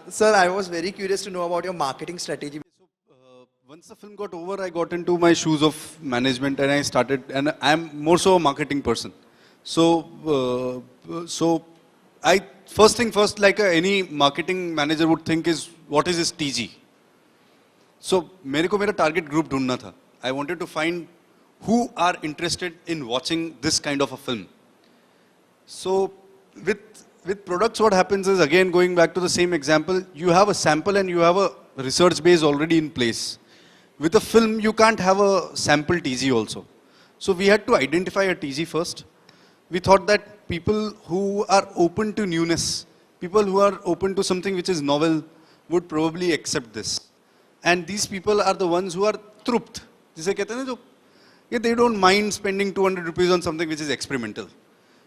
Sir, I was very curious to know about your marketing strategy. Once the film got over, I got into my shoes of management and I started, and I'm more so a marketing person. So I, first thing first, like any marketing manager would think is, what is his TG? So मेरे को मेरा target group ढूंढना था. I wanted to find who are interested in watching this kind of a film. So with products, what happens is, again, going back to the same example, you have a sample and you have a research base already in place. With a film, you can't have a sample TG also. So we had to identify a TG first. We thought that people who are open to newness, people who are open to something which is novel, would probably accept this. And these people are the ones who are trupt. जिसे कहते हैं ना जो, they don't mind spending 200 rupees on something which is experimental.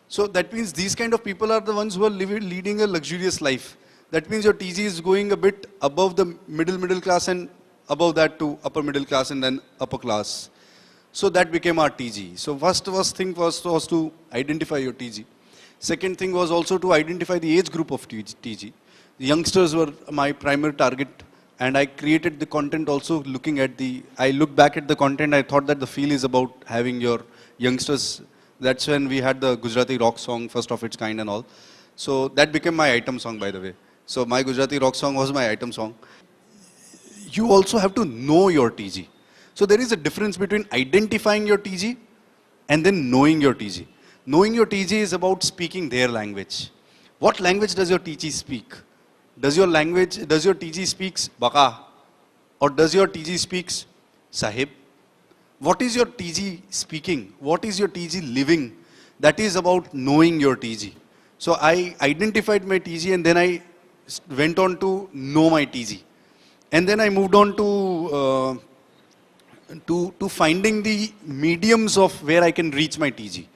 So that means these kind of people are the ones who are leading a luxurious life. That means your TG is going a bit above the middle class and above that to upper middle class and then upper class. So that became our TG. So first thing was to identify your TG. Second thing was also to identify the age group of TG. The youngsters were my primary target, and I created the content also looking at I looked back at the content, I thought that the feel is about having your youngsters. That's when we had the Gujarati rock song, first of its kind and all. So that became my item song, by the way. So my Gujarati rock song was my item song. You also have to know your TG. So there is a difference between identifying your TG and then knowing your TG. Knowing your TG is about speaking their language. What language does your TG speak? Does your TG speaks Baka? Or does your TG speaks Sahib? What is your TG speaking? What is your TG living? That is about knowing your TG. So I identified my TG and then I went on to know my TG. And then I moved on to finding the mediums of where I can reach my TG.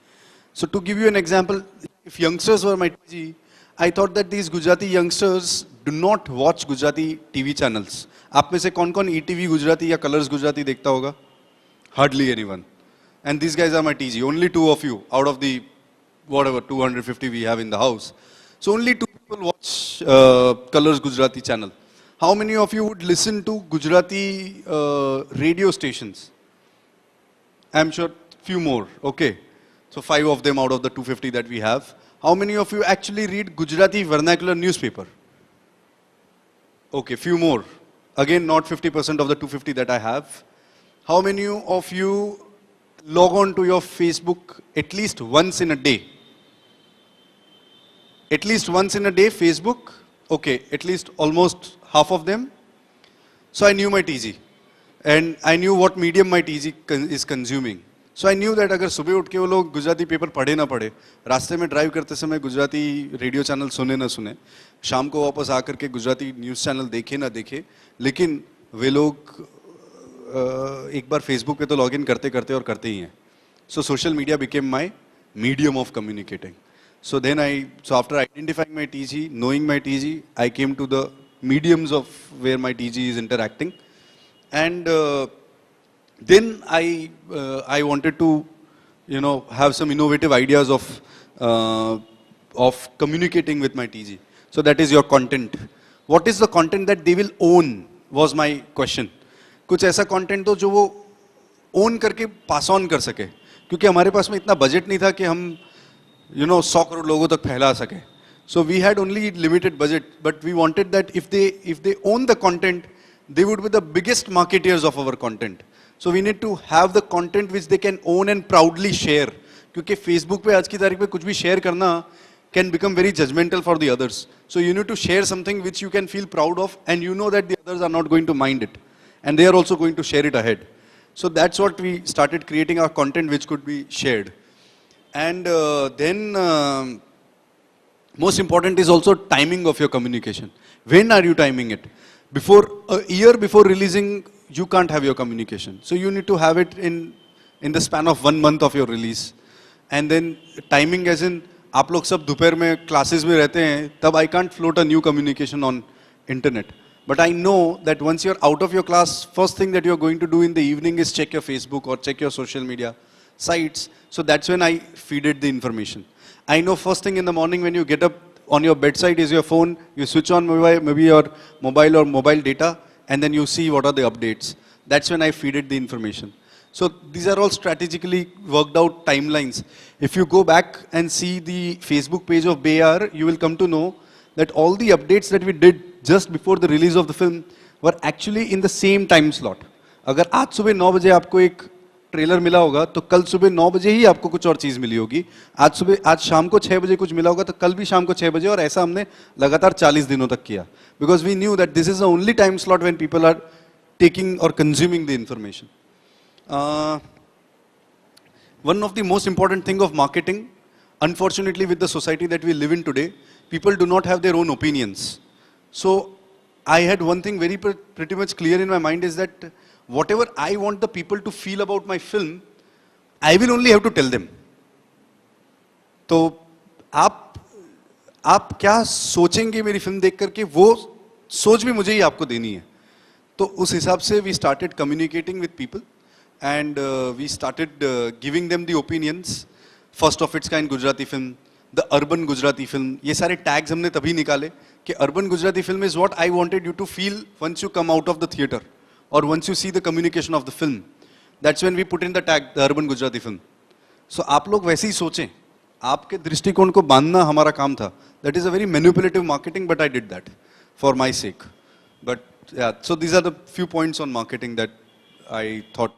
So to give you an example, if youngsters were my TG, I thought that these Gujarati youngsters do not watch Gujarati TV channels. आप में से कौन-कौन ETV Gujarati या Colors Gujarati देखता होगा? Hardly anyone. And these guys are my TG. Only two of you out of the, whatever, 250 we have in the house. So only two people watch Colors Gujarati channel. How many of you would listen to Gujarati radio stations? I'm sure few more. Okay. So 5 of them out of the 250 that we have. How many of you actually read Gujarati vernacular newspaper? Okay, few more. Again, not 50% of the 250 that I have. How many of you log on to your Facebook at least once in a day? At least once in a day, Facebook? Okay, at least almost half of them. So I knew my TG. And I knew what medium my TG is consuming. So I knew that अगर सुबह उठ के वो लोग Gujarati paper पढ़े ना पढ़े, रास्ते में ड्राइव करते समय गुजराती रेडियो चैनल सुने ना सुने, शाम को वापस आकर के गुजराती न्यूज़ चैनल देखे ना देखे, लेकिन वे लोग एक बार फेसबुक पे तो लॉगिन करते करते और करते ही हैं. So social media became my medium of communicating. So then after identifying my TG, knowing my TG, I came to the mediums of where my TG is interacting. And then I wanted to, have some innovative ideas of communicating with my TG. So that is your content. What is the content that they will own was my question. कुछ ऐसा content दो जो वो own करके pass on कर सके, क्योंकि हमारे पास में इतना बजट नहीं था कि हम 100 करोड़ लोगों तक फैला सके. So we had only limited budget, but we wanted that if they own the content, they would be the biggest marketeers of our content. So we need to have the content which they can own and proudly share. क्योंकि Facebook पे आज की तारीख में कुछ भी share करना can become very judgmental for the others. So you need to share something which you can feel proud of, and you know that the others are not going to mind it, and they are also going to share it ahead. So that's what we started creating our content which could be shared. And then most important is also timing of your communication. When are you timing it? A year before releasing, you can't have your communication. So you need to have it in the span of 1 month of your release. And then timing as in, आप लोग सब दोपहर में classes में रहते हैं, तब I can't float a new communication on internet. But I know that once you're out of your class, first thing that you're going to do in the evening is check your Facebook or check your social media sites. So that's when I feed it the information. I know first thing in the morning when you get up, on your bedside is your phone, you switch on maybe your mobile or mobile data, and then you see what are the updates. That's when I feed it the information. So these are all strategically worked out timelines. If you go back and see the Facebook page of Bayar, you will come to know that all the updates that we did just before the release of the film were actually in the same time slot. अगर आज सुबह 9 बजे आपको एक trailer मिला होगा तो कल सुबह 9 बजे ही आपको कुछ और चीज़ मिली होगी. आज शाम को 6 बजे कुछ मिला होगा तो कल भी शाम को 6 बजे, और ऐसा हमने लगातार 40 दिनों तक किया. Because we knew that this is the only time slot when people are taking or consuming the information. One of the most important thing of marketing, unfortunately with the society that we live in today, people do not have their own opinions. So I had one thing very pretty much clear in my mind, is that whatever I want the people to feel about my film, I will only have to tell them. तो आप क्या सोचेंगे मेरी film देख करके, वो सोच भी मुझे ही आपको देनी है. तो उस हिसाब से we started communicating with people, and we started giving them the opinions. First of its kind Gujarati film, the urban Gujarati film, ये सारे tags हमने तभी निकाले कि urban Gujarati film is what I wanted you to feel once you come out of the theater or once you see the communication of the film. That's when we put in the tag, the urban Gujarati film. So आप लोग वैसे ही सोचें, आपके दृष्टिकोण को बांधना हमारा काम था. That is a very manipulative marketing, but I did that for my sake. But yeah, so these are the few points on marketing that I thought